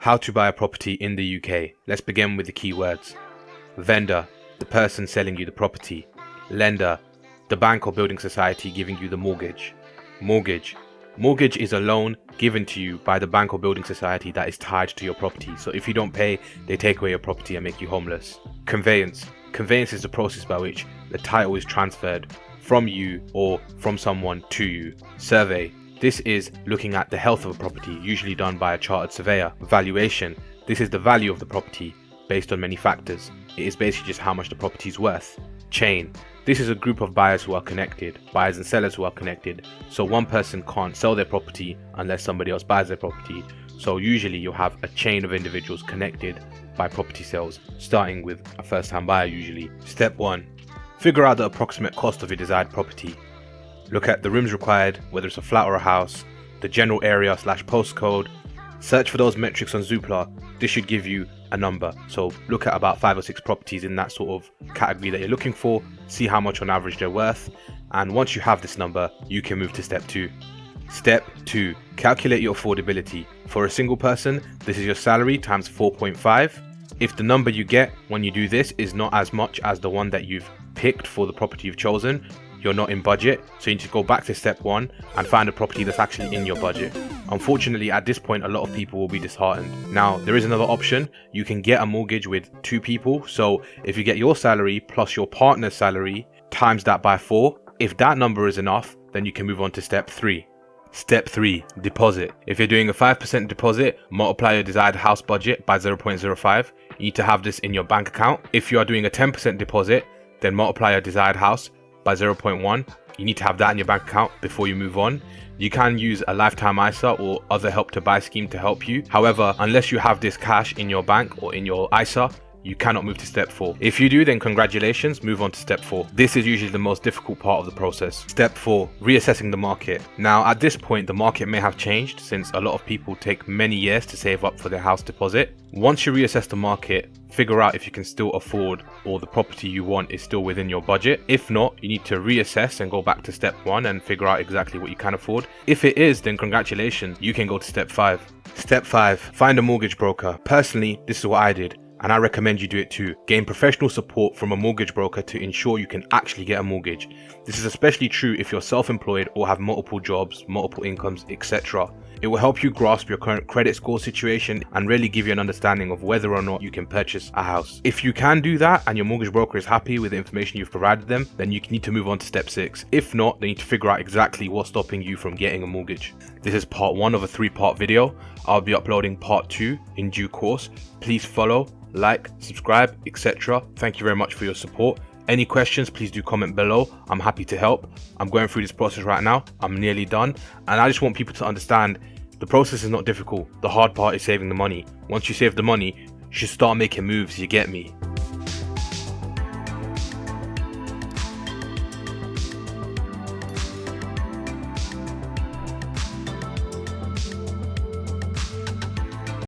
How to buy a property in the UK. Let's begin with the keywords. Vendor, the person selling you the property. Lender, the bank or building society giving you the mortgage. Mortgage. Mortgage is a loan given to you by the bank or building society that is tied to your property. So if you don't pay, they take away your property and make you homeless. Conveyance. Conveyance is the process by which the title is transferred from you or from someone to you. Survey. This is looking at the health of a property, usually done by a chartered surveyor. Valuation. This is the value of the property based on many factors. It is basically just how much the property is worth. Chain. This is a group of buyers who are connected, buyers and sellers who are connected. So one person can't sell their property unless somebody else buys their property. So usually you'll have a chain of individuals connected by property sales, starting with a first-time buyer usually. Step 1. Figure out the approximate cost of your desired property. Look at the rooms required, whether it's a flat or a house, the general area / postcode. Search for those metrics on Zoopla. This should give you a number. So look at about 5 or 6 properties in that sort of category that you're looking for, see how much on average they're worth, and once you have this number, you can move to step 2. Step 2. Calculate your affordability. For a single person, this is your salary times 4.5. If the number you get when you do this is not as much as the one that you've picked for the property you've chosen, you're not in budget, so you need to go back to step 1 and find a property that's actually in your budget. Unfortunately, at this point, a lot of people will be disheartened. Now, there is another option. You can get a mortgage with 2 people. So if you get your salary plus your partner's salary, times that by 4, if that number is enough, then you can move on to step 3. Step 3, deposit. If you're doing a 5% deposit, multiply your desired house budget by 0.05. You need to have this in your bank account. If you are doing a 10% deposit, then multiply your desired house by 0.1. You need to have that in your bank account before you move on. You can use a lifetime ISA or other help to buy scheme to help you. However, unless you have this cash in your bank or in your ISA, you cannot move to step 4. If you do, then congratulations, move on to step 4. This is usually the most difficult part of the process. Step 4, reassessing the market. Now, at this point, the market may have changed since a lot of people take many years to save up for their house deposit. Once you reassess the market, figure out if you can still afford or the property you want is still within your budget. If not, you need to reassess and go back to step 1 and figure out exactly what you can afford. If it is, then congratulations, you can go to step 5. Step 5, find a mortgage broker. Personally, this is what I did, and I recommend you do it too. Gain professional support from a mortgage broker to ensure you can actually get a mortgage. This is especially true if you're self-employed or have multiple jobs, multiple incomes, etc. It will help you grasp your current credit score situation and really give you an understanding of whether or not you can purchase a house. If you can do that and your mortgage broker is happy with the information you've provided them, then you need to move on to step 6. If not, they need to figure out exactly what's stopping you from getting a mortgage. This is part 1 of a 3-part video. I'll be uploading part 2 in due course. Please follow, like, subscribe, etc. Thank you very much for your support. Any questions, please do comment below. I'm happy to help. I'm going through this process right now. I'm nearly done. And I just want people to understand the process is not difficult. The hard part is saving the money. Once you save the money, you should start making moves, you get me.